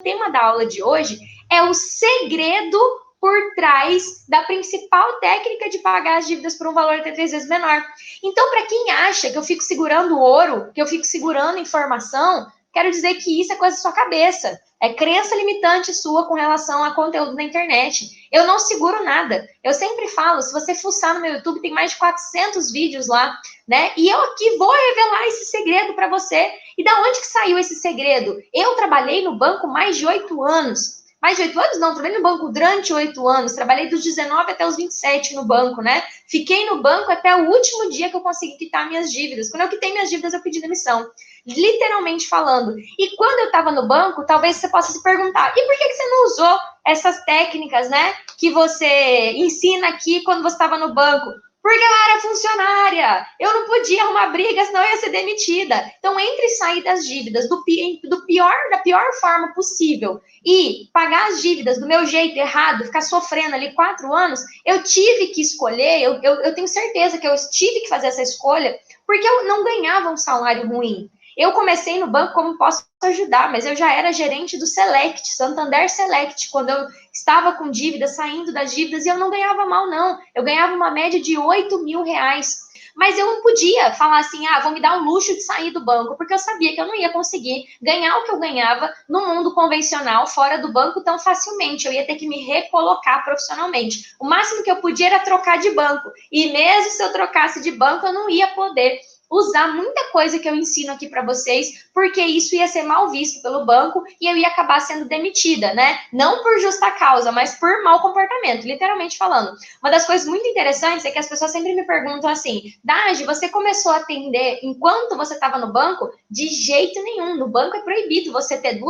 tema da aula de hoje é o segredo por trás da principal técnica de pagar as dívidas por um valor até 3 vezes menor. Então, para quem acha que eu fico segurando ouro, que eu fico segurando informação, quero dizer que isso é coisa da sua cabeça. É crença limitante sua com relação a conteúdo na internet. Eu não seguro nada. Eu sempre falo, se você fuçar no meu YouTube, tem mais de 400 vídeos lá, né? E eu aqui vou revelar esse segredo para você. E da onde que saiu esse segredo? Eu trabalhei no banco mais de 8 anos. Mais de 8 anos? Não, trabalhei no banco durante 8 anos. Trabalhei dos 19 até os 27 no banco, né? Fiquei no banco até o último dia que eu consegui quitar minhas dívidas. Quando eu quitei minhas dívidas, eu pedi demissão. Literalmente falando. E quando eu estava no banco, talvez você possa se perguntar, e por que você não usou essas técnicas, né, que você ensina aqui quando você estava no banco? Porque eu era funcionária, eu não podia arrumar briga, senão eu ia ser demitida. Então, entre sair das dívidas da pior forma possível e pagar as dívidas do meu jeito errado, ficar sofrendo ali 4 anos, eu tive que escolher, eu tenho certeza que eu tive que fazer essa escolha, porque eu não ganhava um salário ruim. Eu comecei no banco como posso ajudar, mas eu já era gerente do Select, Santander Select, quando eu estava com dívidas, saindo das dívidas, e eu não ganhava mal, não. Eu ganhava uma média de 8 mil reais. Mas eu não podia falar assim, vou me dar um luxo de sair do banco, porque eu sabia que eu não ia conseguir ganhar o que eu ganhava no mundo convencional, fora do banco, tão facilmente. Eu ia ter que me recolocar profissionalmente. O máximo que eu podia era trocar de banco. E mesmo se eu trocasse de banco, eu não ia poder usar muita coisa que eu ensino aqui para vocês, porque isso ia ser mal visto pelo banco e eu ia acabar sendo demitida, né? Não por justa causa, mas por mau comportamento, literalmente falando. Uma das coisas muito interessantes é que as pessoas sempre me perguntam assim, Dagi, você começou a atender enquanto você estava no banco? De jeito nenhum, no banco é proibido você ter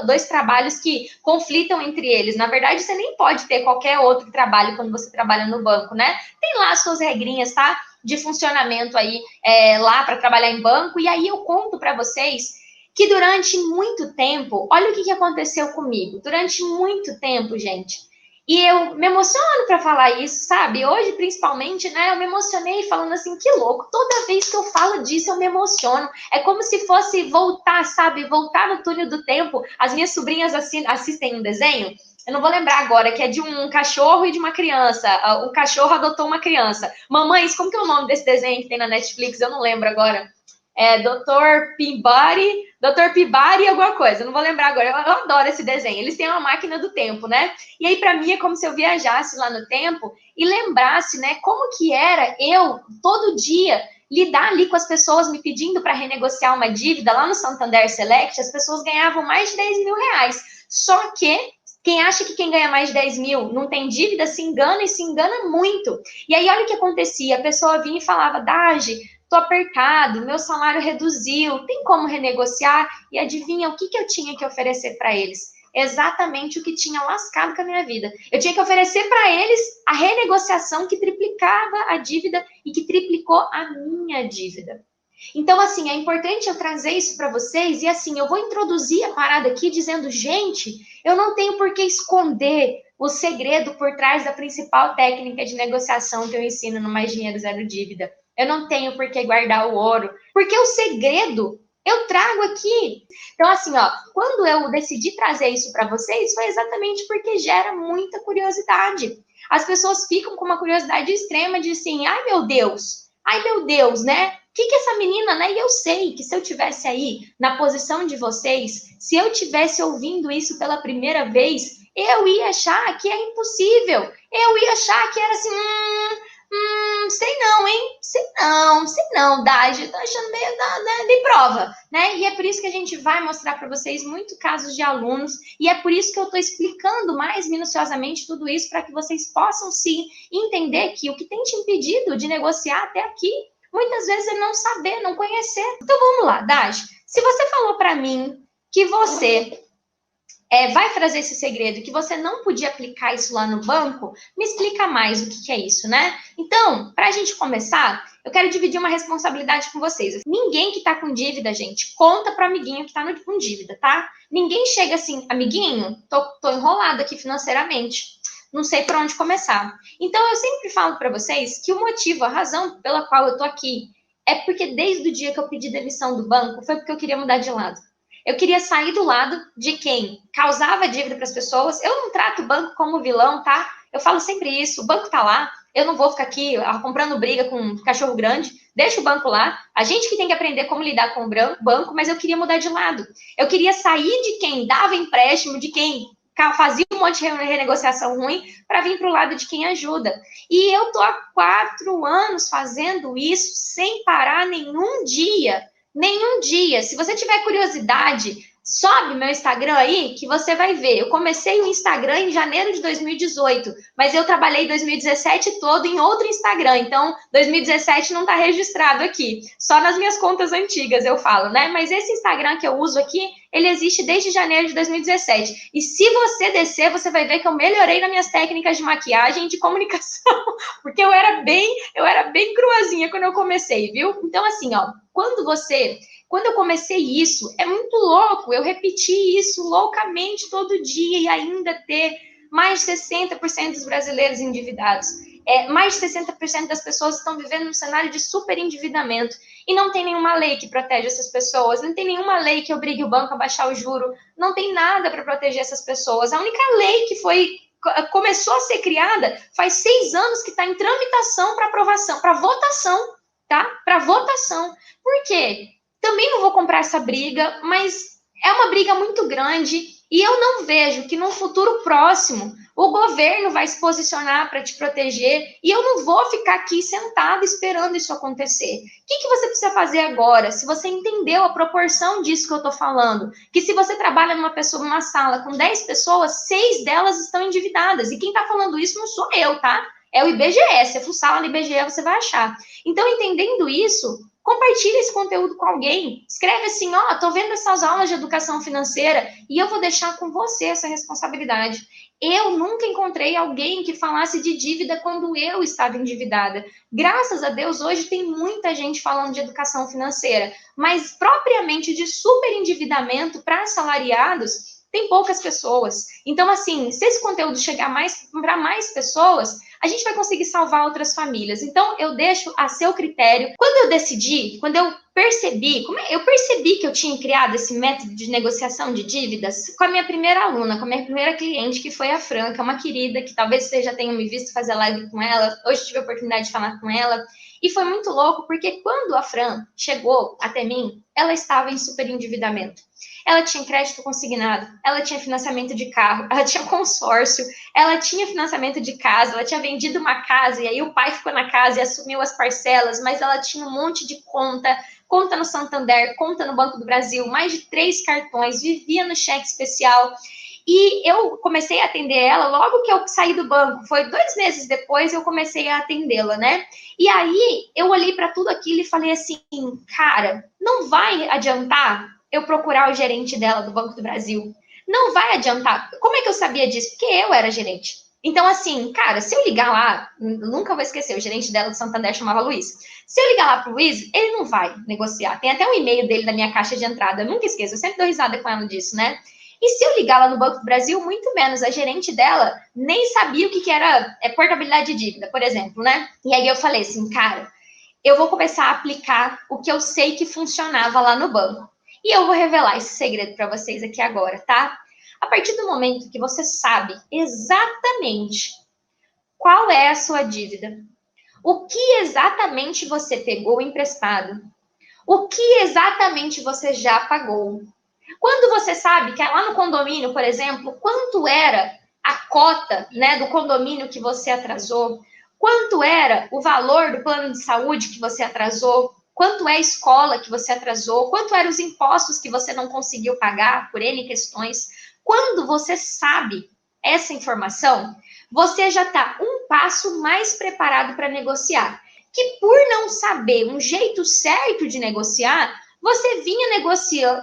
dois trabalhos que conflitam entre eles. Na verdade, você nem pode ter qualquer outro trabalho quando você trabalha no banco, né? Tem lá as suas regrinhas, tá? De funcionamento aí lá para trabalhar em banco, e aí eu conto para vocês que durante muito tempo, olha o que aconteceu comigo, durante muito tempo, gente, e eu me emociono para falar isso, sabe? Hoje, principalmente, né, eu me emocionei falando assim, que louco, toda vez que eu falo disso eu me emociono, é como se fosse voltar, sabe, voltar no túnel do tempo. As minhas sobrinhas assistem um desenho, eu não vou lembrar agora, que é de um cachorro e de uma criança. O cachorro adotou uma criança. Mamães, como que é o nome desse desenho que tem na Netflix? Eu não lembro agora. É Dr. Peabody alguma coisa. Eu não vou lembrar agora. Eu adoro esse desenho. Eles têm uma máquina do tempo, né? E aí, para mim, é como se eu viajasse lá no tempo e lembrasse, né, como que era eu, todo dia, lidar ali com as pessoas me pedindo para renegociar uma dívida. Lá no Santander Select, as pessoas ganhavam mais de 10 mil reais. Só que quem acha que quem ganha mais de 10 mil não tem dívida, se engana, e se engana muito. E aí, olha o que acontecia. A pessoa vinha e falava, Dagi, tô apertado, meu salário reduziu, tem como renegociar? E adivinha o que eu tinha que oferecer para eles? Exatamente o que tinha lascado com a minha vida. Eu tinha que oferecer para eles a renegociação que triplicava a dívida e que triplicou a minha dívida. Então, assim, é importante eu trazer isso para vocês, e assim, eu vou introduzir a parada aqui dizendo, gente, eu não tenho por que esconder o segredo por trás da principal técnica de negociação que eu ensino no Mais Dinheiro Zero Dívida. Eu não tenho por que guardar o ouro, porque o segredo eu trago aqui. Então, assim, ó, quando eu decidi trazer isso para vocês, foi exatamente porque gera muita curiosidade. As pessoas ficam com uma curiosidade extrema de assim, ai meu Deus, né? O que essa menina, né? E eu sei que se eu tivesse aí na posição de vocês, se eu tivesse ouvindo isso pela primeira vez, eu ia achar que é impossível. Eu ia achar que era assim, sei não, hein? Sei não, Dagi, tô achando meio de prova, né? E é por isso que a gente vai mostrar para vocês muito casos de alunos, e é por isso que eu tô explicando mais minuciosamente tudo isso, para que vocês possam sim entender que o que tem te impedido de negociar até aqui, muitas vezes é não saber, não conhecer. Então vamos lá, Dagi. Se você falou para mim que você vai trazer esse segredo, que você não podia aplicar isso lá no banco, me explica mais o que é isso, né? Então, para a gente começar, eu quero dividir uma responsabilidade com vocês. Ninguém que tá com dívida, gente, conta para amiguinho que tá com dívida, tá? Ninguém chega assim, amiguinho, tô enrolado aqui financeiramente, não sei por onde começar. Então, eu sempre falo para vocês que o motivo, a razão pela qual eu tô aqui, é porque desde o dia que eu pedi demissão do banco, foi porque eu queria mudar de lado. Eu queria sair do lado de quem causava dívida para as pessoas. Eu não trato o banco como vilão, tá? Eu falo sempre isso. O banco tá lá. Eu não vou ficar aqui comprando briga com um cachorro grande. Deixa o banco lá. A gente que tem que aprender como lidar com o banco, mas eu queria mudar de lado. Eu queria sair de quem dava empréstimo, de quem fazia um monte de renegociação ruim, para vir para o lado de quem ajuda. E eu tô há 4 anos fazendo isso sem parar nenhum dia. Nenhum dia. Se você tiver curiosidade, sobe meu Instagram aí que você vai ver. Eu comecei o Instagram em janeiro de 2018, mas eu trabalhei 2017 todo em outro Instagram, então 2017 não está registrado aqui. Só nas minhas contas antigas eu falo, né? Mas esse Instagram que eu uso aqui, ele existe desde janeiro de 2017. E se você descer, você vai ver que eu melhorei nas minhas técnicas de maquiagem e de comunicação, porque eu era bem cruazinha quando eu comecei, viu? Então assim, ó, quando eu comecei isso, é muito louco, eu repeti isso loucamente todo dia e ainda ter mais de 60% dos brasileiros endividados. Mais de 60% das pessoas estão vivendo num cenário de super endividamento e não tem nenhuma lei que protege essas pessoas, não tem nenhuma lei que obrigue o banco a baixar o juro, não tem nada para proteger essas pessoas. A única lei que começou a ser criada faz 6 anos que está em tramitação para aprovação, para votação, tá? Para votação. Por quê? Também não vou comprar essa briga, mas é uma briga muito grande e eu não vejo que num futuro próximo o governo vai se posicionar para te proteger e eu não vou ficar aqui sentada esperando isso acontecer. O que você precisa fazer agora? Se você entendeu a proporção disso que eu estou falando, que se você trabalha numa sala com 10 pessoas, 6 delas estão endividadas. E quem está falando isso não sou eu, tá? É o IBGE. Se fuçar lá no IBGE, você vai achar. Então, entendendo isso, compartilha esse conteúdo com alguém. Escreve assim, ó, tô vendo essas aulas de educação financeira e eu vou deixar com você essa responsabilidade. Eu nunca encontrei alguém que falasse de dívida quando eu estava endividada. Graças a Deus, hoje tem muita gente falando de educação financeira, mas propriamente de superendividamento para assalariados, tem poucas pessoas. Então, assim, se esse conteúdo chegar para mais pessoas, a gente vai conseguir salvar outras famílias. Então, eu deixo a seu critério. Quando eu percebi que eu tinha criado esse método de negociação de dívidas com a minha primeira aluna, com a minha primeira cliente, que foi a Franca, uma querida, que talvez vocês já tenham me visto fazer live com ela. Hoje tive a oportunidade de falar com ela. E foi muito louco, porque quando a Fran chegou até mim, ela estava em super endividamento. Ela tinha crédito consignado, ela tinha financiamento de carro, ela tinha consórcio, ela tinha financiamento de casa, ela tinha vendido uma casa e aí o pai ficou na casa e assumiu as parcelas, mas ela tinha um monte de conta no Santander, conta no Banco do Brasil, mais de 3 cartões, vivia no cheque especial. E eu comecei a atender ela logo que eu saí do banco. Foi 2 meses depois eu comecei a atendê-la, né? E aí eu olhei para tudo aquilo e falei assim, cara, não vai adiantar eu procurar o gerente dela do Banco do Brasil. Não vai adiantar. Como é que eu sabia disso? Porque eu era gerente. Então, assim, cara, se eu ligar lá, nunca vou esquecer, o gerente dela do Santander chamava Luiz. Se eu ligar lá pro Luiz, ele não vai negociar. Tem até um e-mail dele na minha caixa de entrada. Eu nunca esqueço, eu sempre dou risada com ela disso, né? E se eu ligar lá no Banco do Brasil, muito menos. A gerente dela nem sabia o que era portabilidade de dívida, por exemplo, né? E aí eu falei assim, cara, eu vou começar a aplicar o que eu sei que funcionava lá no banco. E eu vou revelar esse segredo para vocês aqui agora, tá? A partir do momento que você sabe exatamente qual é a sua dívida, o que exatamente você pegou emprestado, o que exatamente você já pagou. Quando você sabe que lá no condomínio, por exemplo, quanto era a cota, né, do condomínio que você atrasou, quanto era o valor do plano de saúde que você atrasou, quanto é a escola que você atrasou, quanto eram os impostos que você não conseguiu pagar por N questões. Quando você sabe essa informação, você já está um passo mais preparado para negociar. Que por não saber um jeito certo de negociar, você vinha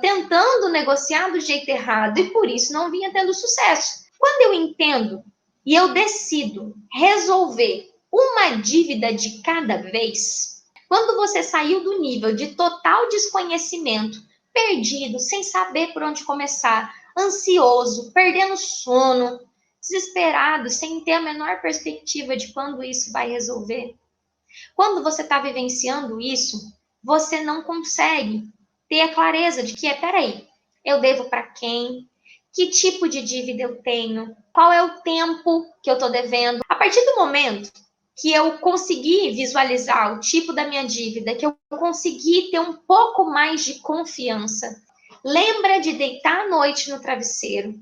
tentando negociar do jeito errado e por isso não vinha tendo sucesso. Quando eu entendo e eu decido resolver uma dívida de cada vez, quando você saiu do nível de total desconhecimento, perdido, sem saber por onde começar, ansioso, perdendo sono, desesperado, sem ter a menor perspectiva de quando isso vai resolver, quando você está vivenciando isso, você não consegue ter a clareza de que peraí, eu devo para quem, que tipo de dívida eu tenho, qual é o tempo que eu estou devendo. A partir do momento que eu consegui visualizar o tipo da minha dívida, que eu consegui ter um pouco mais de confiança, lembra de deitar à noite no travesseiro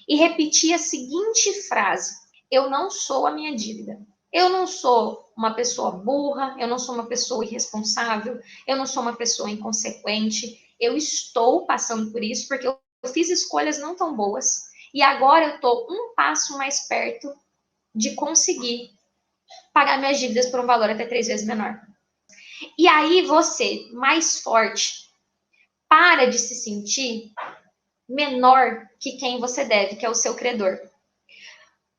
e repetir a seguinte frase: eu não sou a minha dívida. Eu não sou uma pessoa burra, eu não sou uma pessoa irresponsável, eu não sou uma pessoa inconsequente. Eu estou passando por isso porque eu fiz escolhas não tão boas e agora eu estou um passo mais perto de conseguir pagar minhas dívidas por um valor até 3 vezes menor. E aí você, mais forte, para de se sentir menor que quem você deve, que é o seu credor.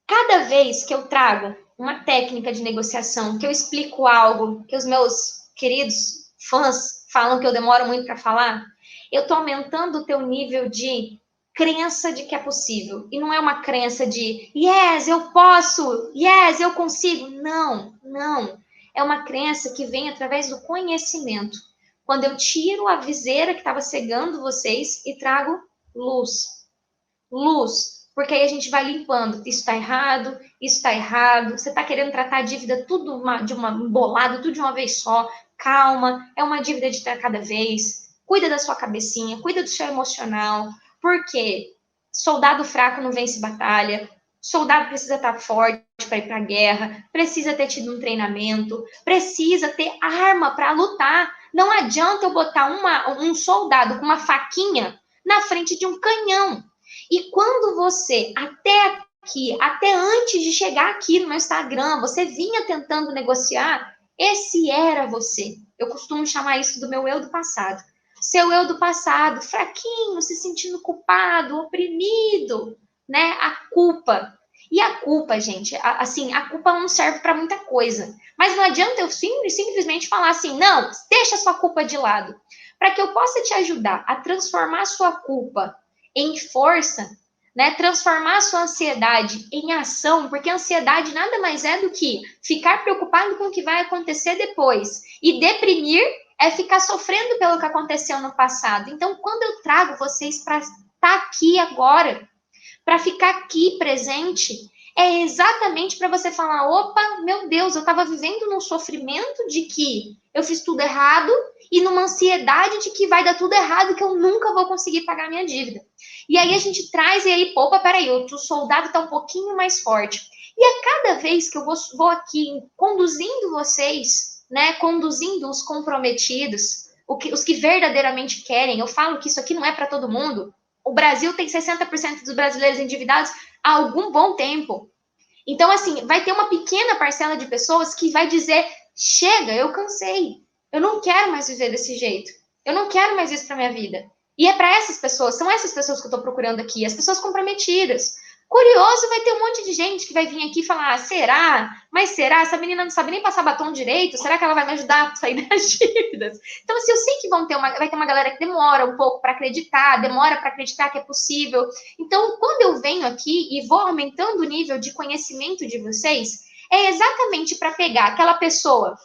Cada vez que eu trago uma técnica de negociação, que eu explico algo que os meus queridos fãs falam que eu demoro muito para falar, eu estou aumentando o teu nível de crença de que é possível. E não é uma crença de yes, eu posso, yes, eu consigo. Não, não. É uma crença que vem através do conhecimento. Quando eu tiro a viseira que estava cegando vocês e trago luz. Luz. Porque aí a gente vai limpando. Isso está errado, isso está errado. Você está querendo tratar a dívida tudo de uma embolada, tudo de uma vez só. Calma, é uma dívida de cada vez. Cuida da sua cabecinha, cuida do seu emocional. Porque soldado fraco não vence batalha. Soldado precisa estar forte para ir para a guerra, precisa ter tido um treinamento, precisa ter arma para lutar. Não adianta eu botar um soldado com uma faquinha na frente de um canhão. E quando você, até aqui, até antes de chegar aqui no meu Instagram, você vinha tentando negociar, esse era você. Eu costumo chamar isso do meu eu do passado. Seu eu do passado, fraquinho, se sentindo culpado, oprimido, né? A culpa. E a culpa, gente, assim, a culpa não serve para muita coisa. Mas não adianta eu simplesmente falar assim, não, deixa a sua culpa de lado. Para que eu possa te ajudar a transformar a sua culpa em força, né? Transformar a sua ansiedade em ação, porque a ansiedade nada mais é do que ficar preocupado com o que vai acontecer depois. E deprimir é ficar sofrendo pelo que aconteceu no passado. Então, quando eu trago vocês para estar aqui agora, para ficar aqui presente, é exatamente para você falar: opa, meu Deus, eu estava vivendo num sofrimento de que eu fiz tudo errado e numa ansiedade de que vai dar tudo errado, que eu nunca vou conseguir pagar minha dívida. E aí a gente traz, e aí, opa, peraí, o soldado está um pouquinho mais forte. E a cada vez que eu vou aqui conduzindo vocês, né, conduzindo os comprometidos, os que verdadeiramente querem, eu falo que isso aqui não é para todo mundo. O Brasil tem 60% dos brasileiros endividados há algum bom tempo. Então, assim, vai ter uma pequena parcela de pessoas que vai dizer: chega, eu cansei. Eu não quero mais viver desse jeito. Eu não quero mais isso para minha vida. E é para essas pessoas, são essas pessoas que eu estou procurando aqui, as pessoas comprometidas. Curioso, vai ter um monte de gente que vai vir aqui e falar: será? Mas será? Essa menina não sabe nem passar batom direito? Será que ela vai me ajudar a sair das dívidas? Então, assim, eu sei que vai ter uma galera que demora um pouco para acreditar, demora para acreditar que é possível. Então, quando eu venho aqui e vou aumentando o nível de conhecimento de vocês, é exatamente para pegar aquela pessoa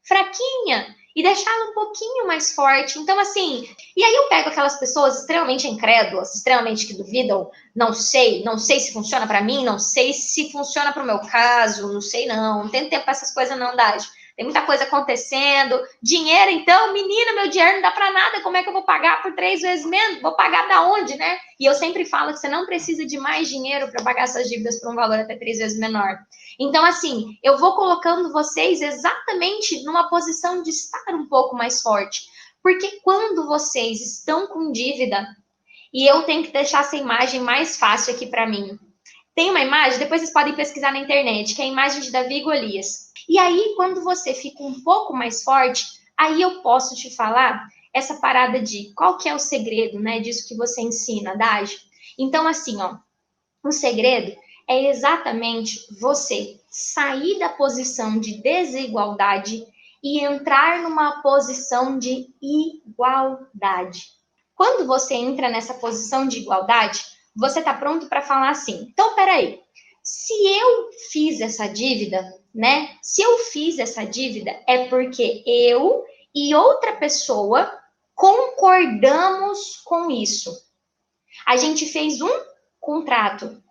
fraquinha e deixá-la um pouquinho mais forte. Então, assim, e aí eu pego aquelas pessoas extremamente incrédulas, extremamente que duvidam, não sei se funciona para mim, não sei se funciona para o meu caso, não sei não tem tempo para essas coisas não, Dade. Tem muita coisa acontecendo. Dinheiro, então, menina, meu dinheiro não dá para nada. Como é que eu vou pagar por 3 vezes menos? Vou pagar da onde, né? E eu sempre falo que você não precisa de mais dinheiro para pagar essas dívidas por um valor até 3 vezes menor. Então, assim, eu vou colocando vocês exatamente numa posição de estar um pouco mais forte. Porque quando vocês estão com dívida, e eu tenho que deixar essa imagem mais fácil aqui para mim. Tem uma imagem, depois vocês podem pesquisar na internet, que é a imagem de Davi e Golias. E aí, quando você fica um pouco mais forte, aí eu posso te falar essa parada de qual que é o segredo, né, disso que você ensina, Dage. Então, assim, ó, o segredo é exatamente você sair da posição de desigualdade e entrar numa posição de igualdade. Quando você entra nessa posição de igualdade, você está pronto para falar assim: então, peraí, se eu fiz essa dívida, né? Se eu fiz essa dívida, é porque eu e outra pessoa concordamos com isso. A gente fez um contrato.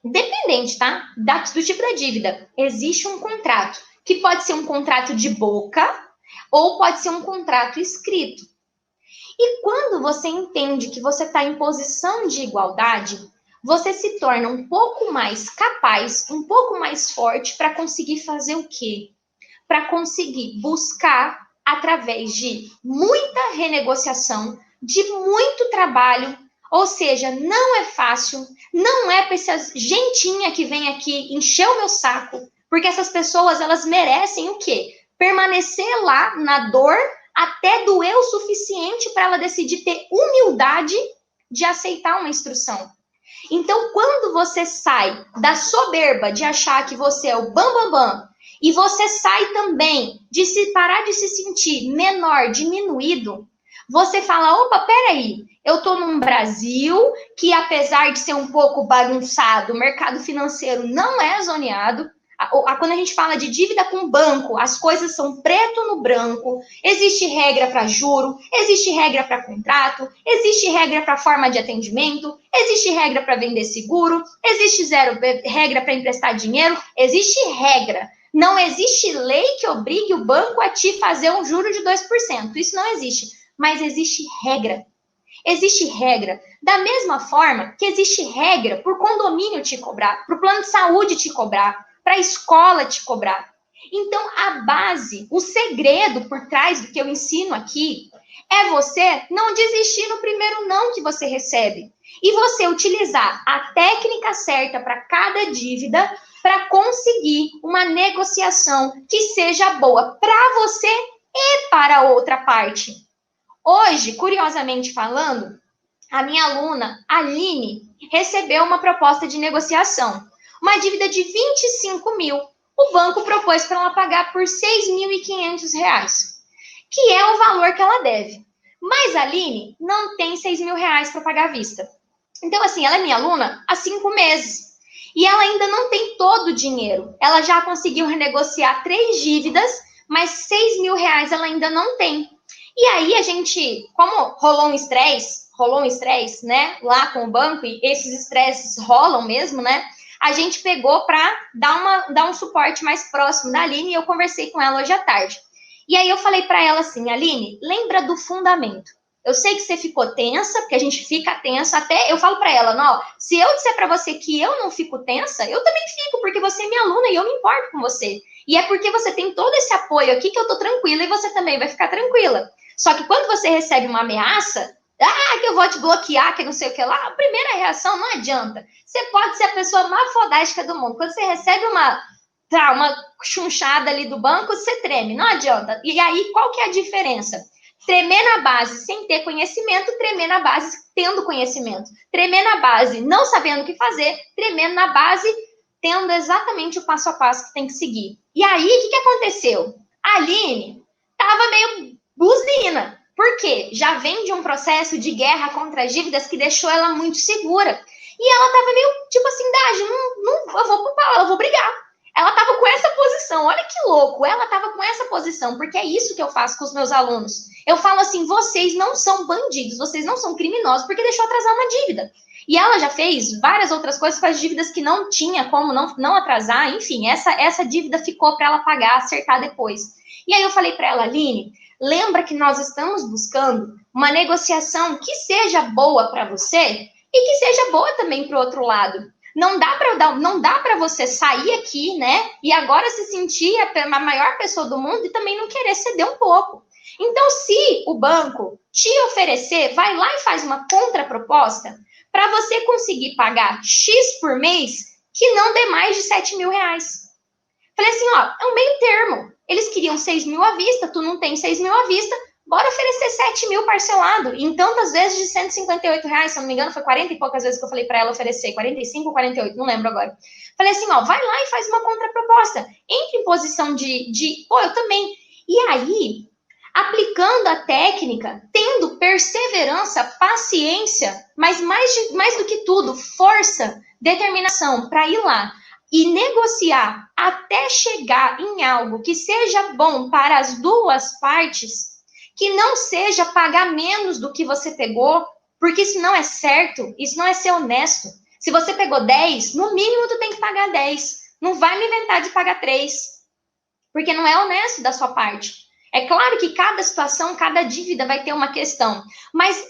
Independente, tá? Do tipo da dívida. Existe um contrato, que pode ser um contrato de boca ou pode ser um contrato escrito. E quando você entende que você está em posição de igualdade, você se torna um pouco mais capaz, um pouco mais forte para conseguir fazer o quê? Para conseguir buscar, através de muita renegociação, de muito trabalho, ou seja, não é fácil, não é para essa gentinha que vem aqui encher o meu saco, porque essas pessoas, elas merecem o quê? Permanecer lá na dor até doer o suficiente para ela decidir ter humildade de aceitar uma instrução. Então, quando você sai da soberba de achar que você é o bambambam, bam, bam, e você sai também de se parar de se sentir menor, diminuído, você fala, opa, peraí, eu tô num Brasil que, apesar de ser um pouco bagunçado, o mercado financeiro não é zoneado. Quando a gente fala de dívida com banco, as coisas são preto no branco, existe regra para juro, existe regra para contrato, existe regra para forma de atendimento, existe regra para vender seguro, existe regra para emprestar dinheiro, existe regra. Não existe lei que obrigue o banco a te fazer um juro de 2%. Isso não existe. Mas existe regra. Existe regra. Da mesma forma que existe regra para o condomínio te cobrar, para o plano de saúde te cobrar, para a escola te cobrar. Então, a base, o segredo por trás do que eu ensino aqui é você não desistir no primeiro não que você recebe. E você utilizar a técnica certa para cada dívida para conseguir uma negociação que seja boa para você e para a outra parte. Hoje, curiosamente falando, a minha aluna, Aline, recebeu uma proposta de negociação. Uma dívida de 25 mil. O banco propôs para ela pagar por R$ 6.500, que é o valor que ela deve. Mas a Aline não tem R$ 6.000 para pagar à vista. Então, assim, ela é minha aluna há 5 meses. E ela ainda não tem todo o dinheiro. Ela já conseguiu renegociar 3 dívidas, mas R$ 6.000 ela ainda não tem. E aí a gente, como rolou um estresse, né, lá com o banco, e esses estresses rolam mesmo, né, a gente pegou para dar um suporte mais próximo da Aline, e eu conversei com ela hoje à tarde. E aí eu falei para ela assim, Aline, lembra do fundamento. Eu sei que você ficou tensa, porque a gente fica tensa, até eu falo para ela, não, se eu disser para você que eu não fico tensa, eu também fico, porque você é minha aluna e eu me importo com você. E é porque você tem todo esse apoio aqui que eu tô tranquila e você também vai ficar tranquila. Só que quando você recebe uma ameaça, que eu vou te bloquear, que não sei o que lá, a primeira reação não adianta. Você pode ser a pessoa mais fodástica do mundo. Quando você recebe uma chunchada ali do banco, você treme, não adianta. E aí, qual que é a diferença? Tremer na base sem ter conhecimento, tremer na base tendo conhecimento. Tremer na base não sabendo o que fazer, tremer na base tendo exatamente o passo a passo que tem que seguir. E aí, o que aconteceu? A Aline estava meio buzina. Por quê? Já vem de um processo de guerra contra as dívidas que deixou ela muito segura. E ela estava meio tipo assim, Dagi, eu vou pro pau, eu vou brigar. Ela estava com essa posição, olha que louco, ela estava com essa posição, porque é isso que eu faço com os meus alunos. Eu falo assim, vocês não são bandidos, vocês não são criminosos, porque deixou atrasar uma dívida. E ela já fez várias outras coisas com as dívidas que não tinha como não atrasar, enfim, essa dívida ficou para ela pagar, acertar depois. E aí eu falei para ela, Aline, lembra que nós estamos buscando uma negociação que seja boa para você e que seja boa também para o outro lado. Não dá para você sair aqui, né? E agora se sentir a maior pessoa do mundo e também não querer ceder um pouco. Então, se o banco te oferecer, vai lá e faz uma contraproposta para você conseguir pagar X por mês que não dê mais de R$ 7.000. Falei assim, ó, é um meio termo. Eles queriam 6 mil à vista, tu não tem 6 mil à vista, bora oferecer 7 mil parcelado, em tantas vezes de R$ 158, se eu não me engano, foi 40 e poucas vezes que eu falei para ela oferecer, 45 ou 48, não lembro agora. Falei assim, ó, vai lá e faz uma contraproposta, entre em posição pô, eu também. E aí, aplicando a técnica, tendo perseverança, paciência, mas mais do que tudo, força, determinação para ir lá e negociar até chegar em algo que seja bom para as duas partes, que não seja pagar menos do que você pegou, Porque isso não é certo, isso não é ser honesto. Se você pegou 10, no mínimo tu tem que pagar 10. Não vai me inventar de pagar 3, porque não é honesto da sua parte. É claro que cada situação, cada dívida vai ter uma questão, mas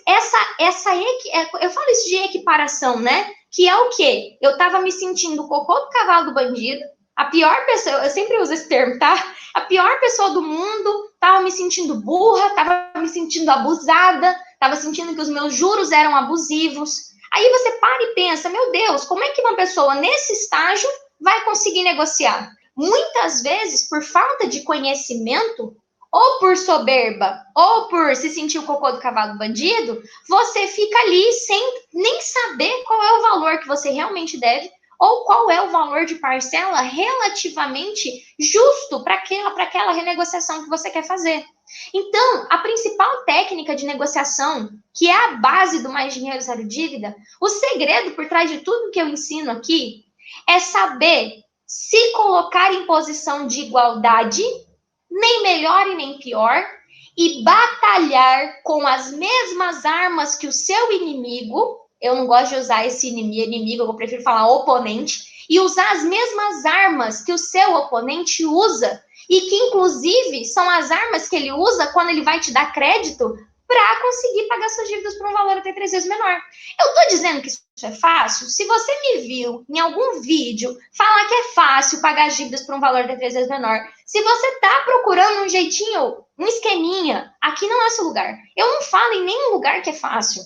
eu falo isso de equiparação, né? Que é o quê? Eu tava me sentindo o cocô do cavalo do bandido, a pior pessoa, eu sempre uso esse termo, tá? A pior pessoa do mundo, tava me sentindo burra, tava me sentindo abusada, tava sentindo que os meus juros eram abusivos. Aí você para e pensa, meu Deus, como é que uma pessoa nesse estágio vai conseguir negociar? Muitas vezes, por falta de conhecimento, ou por soberba, ou por se sentir o cocô do cavalo bandido, você fica ali sem nem saber qual é o valor que você realmente deve, ou qual é o valor de parcela relativamente justo para aquela renegociação que você quer fazer. Então, a principal técnica de negociação, que é a base do Mais Dinheiro Zero Dívida, o segredo por trás de tudo que eu ensino aqui, é saber se colocar em posição de igualdade, nem melhor e nem pior, e batalhar com as mesmas armas que o seu inimigo, eu não gosto de usar esse inimigo, eu prefiro falar oponente, e usar as mesmas armas que o seu oponente usa, e que inclusive são as armas que ele usa quando ele vai te dar crédito para conseguir pagar suas dívidas por um valor até 3 vezes menor. Eu estou dizendo que isso é fácil? Se você me viu em algum vídeo falar que é fácil pagar as dívidas por um valor até 3 vezes menor, se você está procurando um jeitinho, um esqueminha, aqui não é esse lugar. Eu não falo em nenhum lugar que é fácil,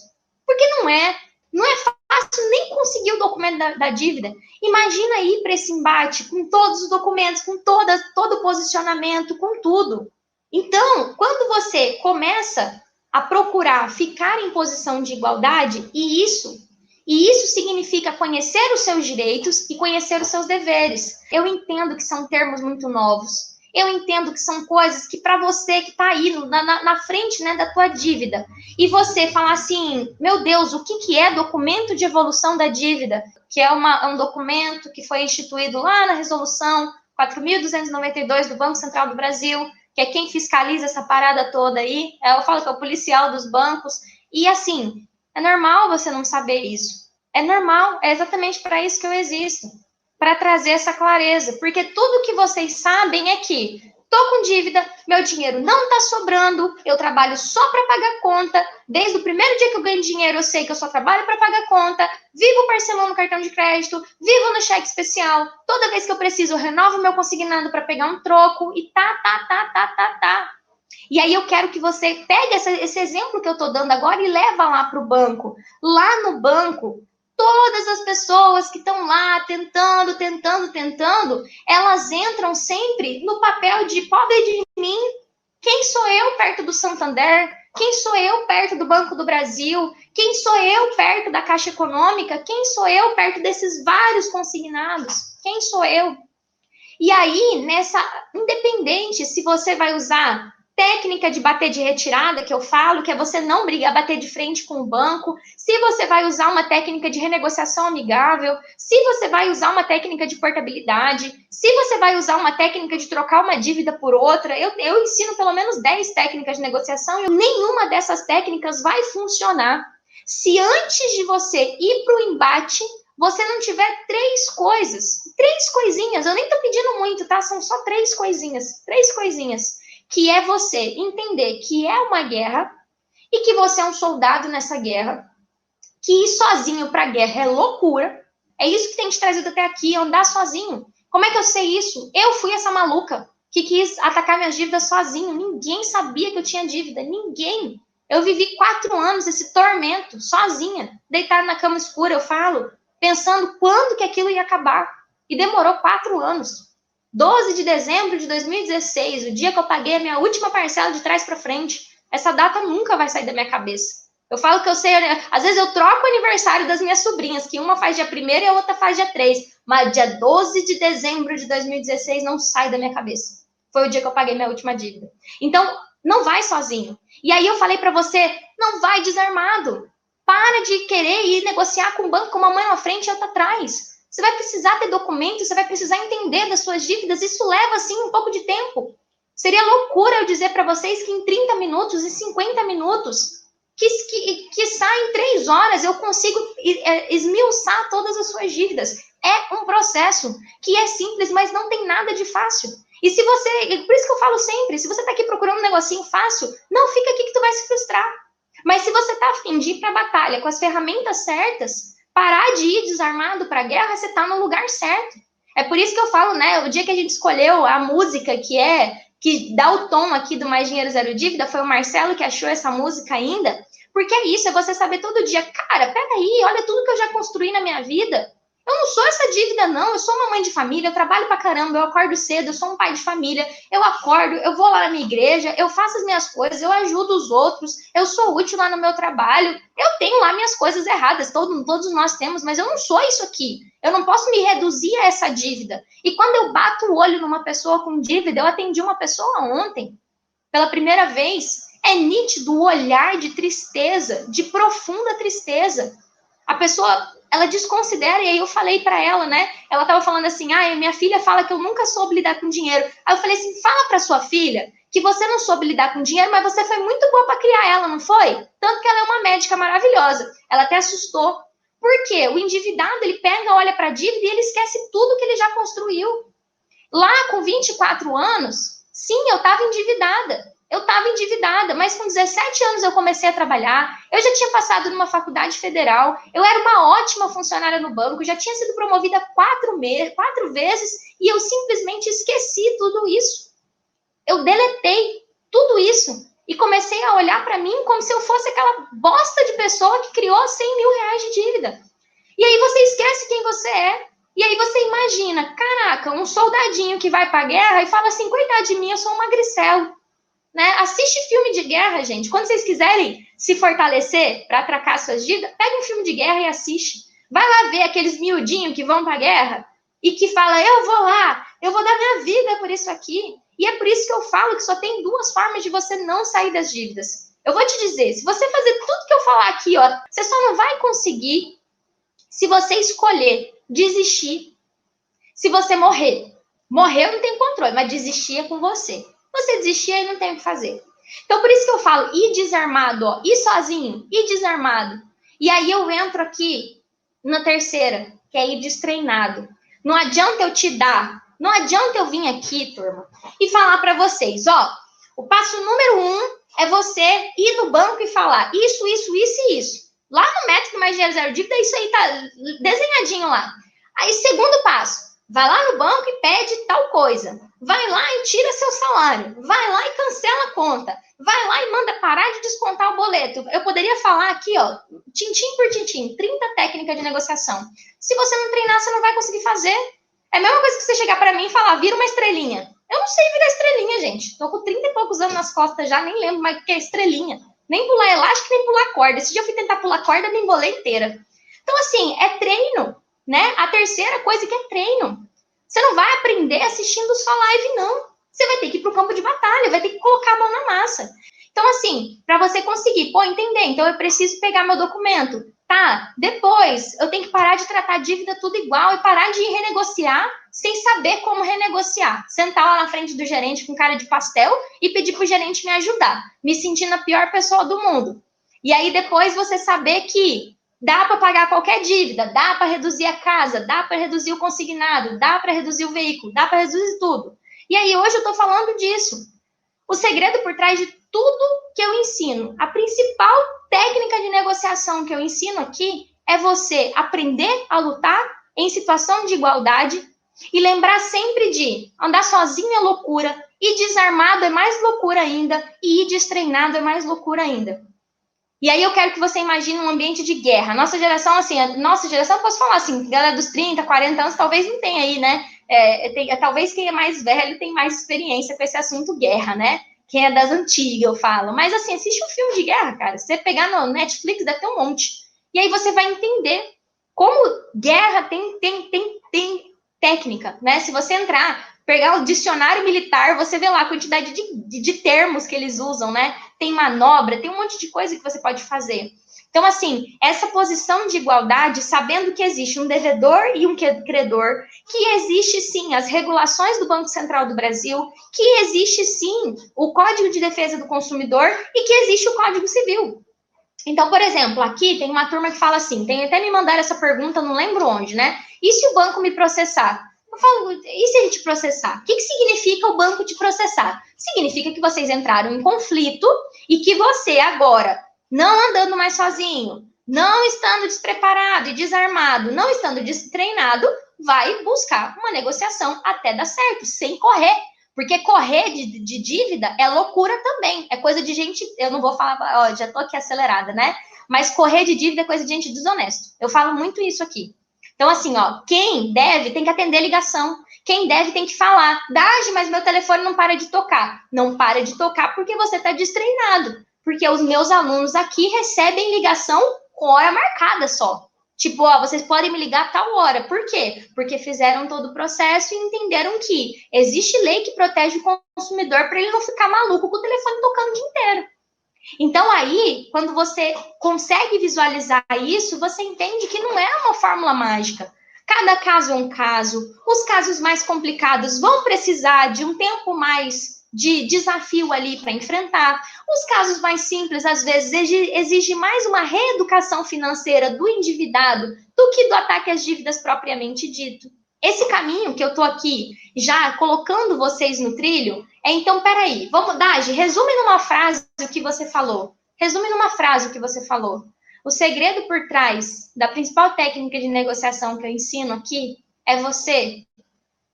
porque não é. Não é fácil nem conseguir o documento da dívida. Imagina ir para esse embate com todos os documentos, com todo o posicionamento, com tudo. Então, quando você começa a procurar ficar em posição de igualdade, e isso significa conhecer os seus direitos e conhecer os seus deveres. Eu entendo que são termos muito novos. Eu entendo que são coisas que para você que está aí na frente, né, da tua dívida, e você falar assim, meu Deus, o que é documento de evolução da dívida? Que é um documento que foi instituído lá na resolução 4.292 do Banco Central do Brasil, que é quem fiscaliza essa parada toda aí. Eu falo que é o policial dos bancos. E assim, é normal você não saber isso. É normal, é exatamente para isso que eu existo. Para trazer essa clareza. Porque tudo que vocês sabem é que tô com dívida, meu dinheiro não tá sobrando, eu trabalho só para pagar conta. Desde o primeiro dia que eu ganho dinheiro, eu sei que eu só trabalho para pagar conta. Vivo parcelando no cartão de crédito, vivo no cheque especial. Toda vez que eu preciso, eu renovo meu consignado para pegar um troco e tá. E aí eu quero que você pegue esse exemplo que eu tô dando agora e leva lá pro banco. Lá no banco, todas as pessoas que estão lá tentando, elas entram sempre no papel de pobre de mim. Quem sou eu perto do Santander? Quem sou eu perto do Banco do Brasil? Quem sou eu perto da Caixa Econômica? Quem sou eu perto desses vários consignados? Quem sou eu? E aí, independente se você vai usar técnica de bater de retirada, que eu falo, que é você não brigar, bater de frente com o banco, se você vai usar uma técnica de renegociação amigável, se você vai usar uma técnica de portabilidade, se você vai usar uma técnica de trocar uma dívida por outra, eu ensino pelo menos 10 técnicas de negociação e nenhuma dessas técnicas vai funcionar se antes de você ir para o embate, você não tiver 3 coisinhas, eu nem tô pedindo muito, tá? São só 3 coisinhas, que é você entender que é uma guerra e que você é um soldado nessa guerra, que ir sozinho para a guerra é loucura, é isso que tem te trazido até aqui, andar sozinho. Como é que eu sei isso? Eu fui essa maluca que quis atacar minhas dívidas sozinho, ninguém sabia que eu tinha dívida, ninguém. Eu vivi 4 anos esse tormento, sozinha, deitada na cama escura, eu falo, pensando quando que aquilo ia acabar. E demorou 4 anos. 12 de dezembro de 2016, o dia que eu paguei a minha última parcela de trás para frente. Essa data nunca vai sair da minha cabeça. Eu falo que eu sei, às vezes eu troco o aniversário das minhas sobrinhas, que uma faz dia 1º e a outra faz dia 3. Mas dia 12 de dezembro de 2016 não sai da minha cabeça. Foi o dia que eu paguei minha última dívida. Então, não vai sozinho. E aí eu falei para você, não vai desarmado. Para de querer ir negociar com o banco com uma mão na frente e outra atrás. Você vai precisar ter documentos, você vai precisar entender das suas dívidas. Isso leva, assim, um pouco de tempo. Seria loucura eu dizer para vocês que em 30 minutos, em 50 minutos, que sai em 3 horas, eu consigo esmiuçar todas as suas dívidas. É um processo que é simples, mas não tem nada de fácil. E se você, por isso que eu falo sempre, se você está aqui procurando um negocinho fácil, não fica aqui que tu vai se frustrar. Mas se você está afim de ir para a batalha com as ferramentas certas, parar de ir desarmado para a guerra, você está no lugar certo. É por isso que eu falo, né, o dia que a gente escolheu a música que dá o tom aqui do Mais Dinheiro Zero Dívida, foi o Marcelo que achou essa música ainda, porque é isso, é você saber todo dia, cara, peraí, olha tudo que eu já construí na minha vida. Eu não sou essa dívida, não. Eu sou uma mãe de família, eu trabalho pra caramba, eu acordo cedo, eu sou um pai de família, eu acordo, eu vou lá na minha igreja, eu faço as minhas coisas, eu ajudo os outros, eu sou útil lá no meu trabalho, eu tenho lá minhas coisas erradas, todos nós temos, mas eu não sou isso aqui. Eu não posso me reduzir a essa dívida. E quando eu bato o olho numa pessoa com dívida, eu atendi uma pessoa ontem, pela primeira vez, é nítido o olhar de tristeza, de profunda tristeza. A pessoa, ela desconsidera, e aí eu falei para ela, né? Ela tava falando assim, minha filha fala que eu nunca soube lidar com dinheiro. Aí eu falei assim, fala para sua filha que você não soube lidar com dinheiro, mas você foi muito boa para criar ela, não foi? Tanto que ela é uma médica maravilhosa. Ela até assustou. Por quê? O endividado, ele pega, olha para a dívida e ele esquece tudo que ele já construiu. Lá com 24 anos, sim, eu estava endividada. Eu estava endividada, mas com 17 anos eu comecei a trabalhar, eu já tinha passado numa faculdade federal, eu era uma ótima funcionária no banco, já tinha sido promovida 4 vezes e eu simplesmente esqueci tudo isso. Eu deletei tudo isso e comecei a olhar para mim como se eu fosse aquela bosta de pessoa que criou 100 mil reais de dívida. E aí você esquece quem você é. E aí você imagina, caraca, um soldadinho que vai para a guerra e fala assim, coitado de mim, eu sou um magricelo. Né? Assiste filme de guerra, gente. Quando vocês quiserem se fortalecer para atracar suas dívidas, pega um filme de guerra e assiste. Vai lá ver aqueles miudinhos que vão para a guerra e que fala, eu vou lá, eu vou dar minha vida por isso aqui. E é por isso que eu falo que só tem 2 formas de você não sair das dívidas. Eu vou te dizer, se você fazer tudo que eu falar aqui, ó, você só não vai conseguir se você escolher desistir, se você morrer. Morrer eu não tenho controle, mas desistir é com você. Você desistir aí não tem o que fazer. Então, por isso que eu falo, ir desarmado, ó, ir sozinho, ir desarmado. E aí eu entro aqui na terceira, que é ir destreinado. Não adianta eu te dar, não adianta eu vir aqui, turma, e falar para vocês, ó, o passo número 1 é você ir no banco e falar isso, isso, isso e isso. Lá no método Mais Dinheiro Zero Dívida, isso aí tá desenhadinho lá. Aí, segundo passo, vai lá no banco e pede tal coisa. Vai lá e tira seu salário. Vai lá e cancela a conta. Vai lá e manda parar de descontar o boleto. Eu poderia falar aqui, ó, tintim por tintim, 30 técnicas de negociação. Se você não treinar, você não vai conseguir fazer. É a mesma coisa que você chegar para mim e falar, vira uma estrelinha. Eu não sei virar estrelinha, gente. Tô com 30 e poucos anos nas costas já, nem lembro mais o que é estrelinha. Nem pular elástico, nem pular corda. Esse dia eu fui tentar pular corda, me embolei inteira. Então, assim, é treino, né? A terceira coisa que é treino. Você não vai aprender assistindo só live, não. Você vai ter que ir para o campo de batalha, vai ter que colocar a mão na massa. Então, assim, para você conseguir, entender, então eu preciso pegar meu documento. Tá, depois eu tenho que parar de tratar a dívida tudo igual e parar de renegociar sem saber como renegociar. Sentar lá na frente do gerente com cara de pastel e pedir pro gerente me ajudar, me sentindo a pior pessoa do mundo. E aí depois você saber que dá para pagar qualquer dívida, dá para reduzir a casa, dá para reduzir o consignado, dá para reduzir o veículo, dá para reduzir tudo. E aí hoje eu tô falando disso. O segredo por trás de tudo que eu ensino, a principal técnica de negociação que eu ensino aqui é você aprender a lutar em situação de igualdade e lembrar sempre de andar sozinho é loucura, ir desarmado é mais loucura ainda e ir destreinado é mais loucura ainda. E aí eu quero que você imagine um ambiente de guerra. Nossa geração, assim, eu posso falar assim, galera dos 30, 40 anos, talvez não tenha aí, né? Talvez quem é mais velho tem mais experiência com esse assunto guerra, né? Quem é das antigas, eu falo. Mas, assim, assiste um filme de guerra, cara. Se você pegar no Netflix, deve ter um monte. E aí você vai entender como guerra tem técnica, né? Se você entrar, pegar o dicionário militar, você vê lá a quantidade de termos que eles usam, né? Tem manobra, tem um monte de coisa que você pode fazer. Então, assim, essa posição de igualdade, sabendo que existe um devedor e um credor, que existe, sim, as regulações do Banco Central do Brasil, que existe, sim, o Código de Defesa do Consumidor e que existe o Código Civil. Então, por exemplo, aqui tem uma turma que fala assim, tem até me mandaram essa pergunta, não lembro onde, né? E se o banco me processar? Eu falo, e se ele te processar? O que significa o banco te processar? Significa que vocês entraram em conflito e que você agora, não andando mais sozinho, não estando despreparado e desarmado, não estando destreinado, vai buscar uma negociação até dar certo, sem correr. Porque correr de dívida é loucura também. É coisa de gente. Eu não vou falar, ó, já tô aqui acelerada, né? Mas correr de dívida é coisa de gente desonesto. Eu falo muito isso aqui. Então, assim, ó, quem deve tem que atender a ligação. Quem deve tem que falar. Dage, mas meu telefone não para de tocar. Não para de tocar porque você está destreinado. Porque os meus alunos aqui recebem ligação com hora marcada só. Tipo, ó, vocês podem me ligar a tal hora. Por quê? Porque fizeram todo o processo e entenderam que existe lei que protege o consumidor para ele não ficar maluco com o telefone tocando o dia inteiro. Então, aí, quando você consegue visualizar isso, você entende que não é uma fórmula mágica. Cada caso é um caso. Os casos mais complicados vão precisar de um tempo mais de desafio ali para enfrentar. Os casos mais simples, às vezes, exige mais uma reeducação financeira do endividado do que do ataque às dívidas propriamente dito. Esse caminho que eu estou aqui já colocando vocês no trilho é, então, peraí, vamos, Dagi, resume numa frase o que você falou. Resume numa frase o que você falou. O segredo por trás da principal técnica de negociação que eu ensino aqui é você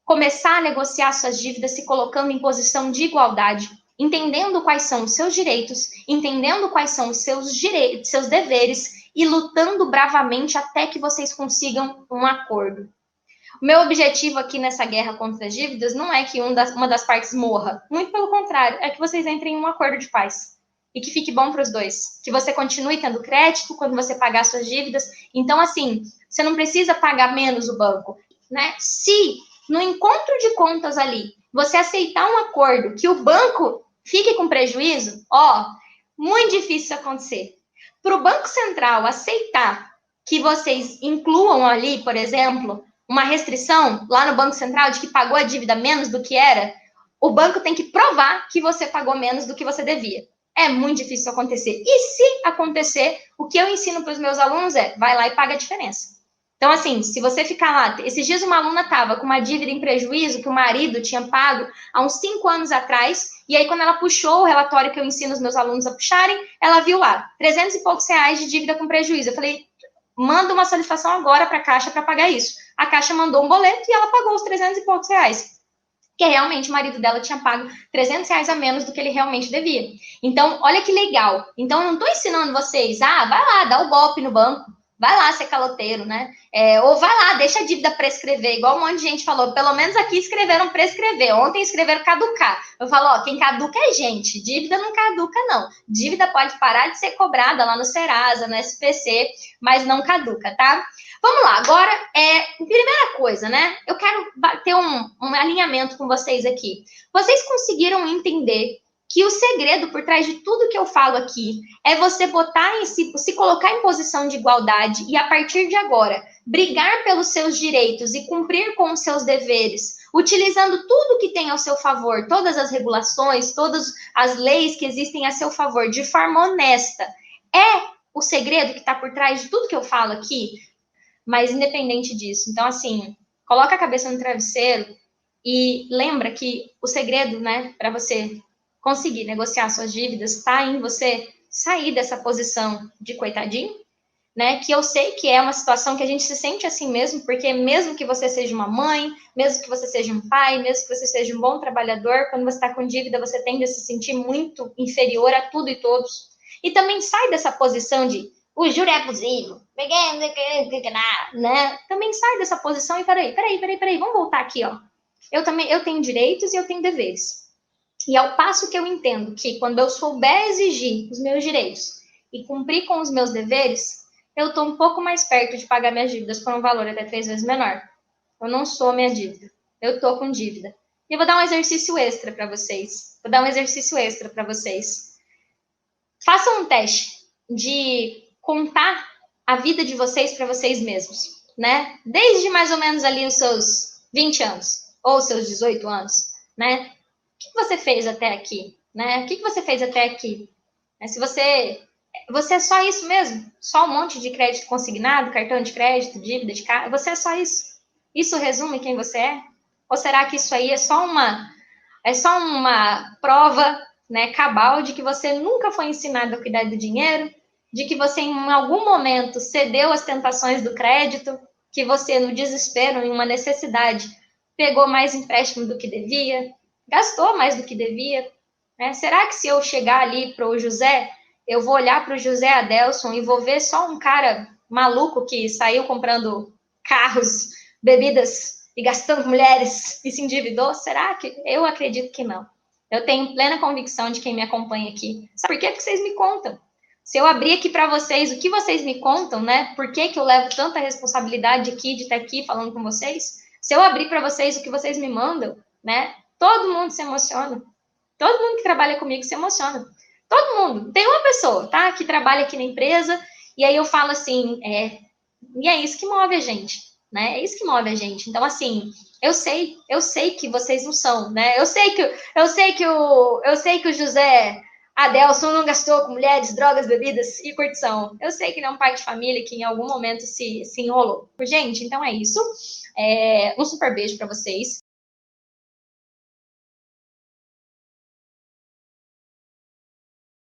começar a negociar suas dívidas se colocando em posição de igualdade, entendendo quais são os seus direitos, entendendo quais são os seus direitos, seus deveres e lutando bravamente até que vocês consigam um acordo. O meu objetivo aqui nessa guerra contra as dívidas não é que uma das partes morra. Muito pelo contrário, é que vocês entrem em um acordo de paz. E que fique bom para os dois. Que você continue tendo crédito quando você pagar suas dívidas. Então, assim, você não precisa pagar menos o banco, né? Se no encontro de contas ali, você aceitar um acordo que o banco fique com prejuízo, ó, muito difícil acontecer. Para o Banco Central aceitar que vocês incluam ali, por exemplo, uma restrição lá no Banco Central de que pagou a dívida menos do que era, o banco tem que provar que você pagou menos do que você devia. É muito difícil acontecer. E se acontecer, o que eu ensino para os meus alunos é, vai lá e paga a diferença. Então, assim, se você ficar lá... Esses dias uma aluna estava com uma dívida em prejuízo que o marido tinha pago há uns 5 anos atrás, e aí quando ela puxou o relatório que eu ensino os meus alunos a puxarem, ela viu lá, 300 e poucos reais de dívida com prejuízo. Eu falei, manda uma solicitação agora para a Caixa para pagar isso. A Caixa mandou um boleto e ela pagou os 300 e poucos reais. Porque realmente o marido dela tinha pago 300 reais a menos do que ele realmente devia. Então, olha que legal. Então, eu não estou ensinando vocês, vai lá, dá o golpe no banco. Vai lá ser caloteiro, né? Ou vai lá, deixa a dívida prescrever, igual um monte de gente falou. Pelo menos aqui escreveram prescrever. Ontem escreveram caducar. Eu falo, ó, quem caduca é gente. Dívida não caduca, não. Dívida pode parar de ser cobrada lá no Serasa, no SPC, mas não caduca, tá? Vamos lá, agora, primeira coisa, né? Eu quero bater um alinhamento com vocês aqui. Vocês conseguiram entender que o segredo por trás de tudo que eu falo aqui é você botar se colocar em posição de igualdade e, a partir de agora, brigar pelos seus direitos e cumprir com os seus deveres, utilizando tudo que tem ao seu favor, todas as regulações, todas as leis que existem a seu favor, de forma honesta. É o segredo que está por trás de tudo que eu falo aqui? Mas independente disso, então assim, coloca a cabeça no travesseiro e lembra que o segredo, né, para você conseguir negociar suas dívidas está em você sair dessa posição de coitadinho, né? Que eu sei que é uma situação que a gente se sente assim mesmo, porque mesmo que você seja uma mãe, mesmo que você seja um pai, mesmo que você seja um bom trabalhador, quando você está com dívida, você tende a se sentir muito inferior a tudo e todos. E também sai dessa posição de o juro é abusivo, né? Também sai dessa posição e peraí, vamos voltar aqui, ó. Eu tenho direitos e eu tenho deveres. E ao passo que eu entendo que quando eu souber exigir os meus direitos e cumprir com os meus deveres, eu estou um pouco mais perto de pagar minhas dívidas por um valor até 3 vezes menor. Eu não sou minha dívida. Eu estou com dívida. E eu vou dar um exercício extra para vocês. Façam um teste de contar a vida de vocês para vocês mesmos, né? Desde mais ou menos ali os seus 20 anos, ou seus 18 anos, né? O que você fez até aqui, né? O que você fez até aqui? Se você Você é só isso mesmo? Só um monte de crédito consignado, cartão de crédito, dívida de casa? Você é só isso? Isso resume quem você é? Ou será que isso aí é só uma prova, né, cabal de que você nunca foi ensinado a cuidar do dinheiro, de que você em algum momento cedeu às tentações do crédito, que você no desespero, em uma necessidade, pegou mais empréstimo do que devia, gastou mais do que devia, né? Será que se eu chegar ali para o José, eu vou olhar para o José Adelson e vou ver só um cara maluco que saiu comprando carros, bebidas e gastando com mulheres e se endividou? Será que? Eu acredito que não. Eu tenho plena convicção de quem me acompanha aqui. Sabe por quê? Porque vocês me contam. Se eu abrir aqui para vocês o que vocês me contam, né? Por que eu levo tanta responsabilidade aqui de estar aqui falando com vocês? Se eu abrir para vocês o que vocês me mandam, né? Todo mundo se emociona. Todo mundo que trabalha comigo se emociona. Todo mundo. Tem uma pessoa, tá? Que trabalha aqui na empresa, e aí eu falo assim, e é isso que move a gente, né? É isso que move a gente. Então, assim, eu sei que vocês não são, né? Eu sei que o José Adelson não gastou com mulheres, drogas, bebidas e curtição. Eu sei que ele é um pai de família que em algum momento se enrolou. Gente, então é isso. Um super beijo para vocês.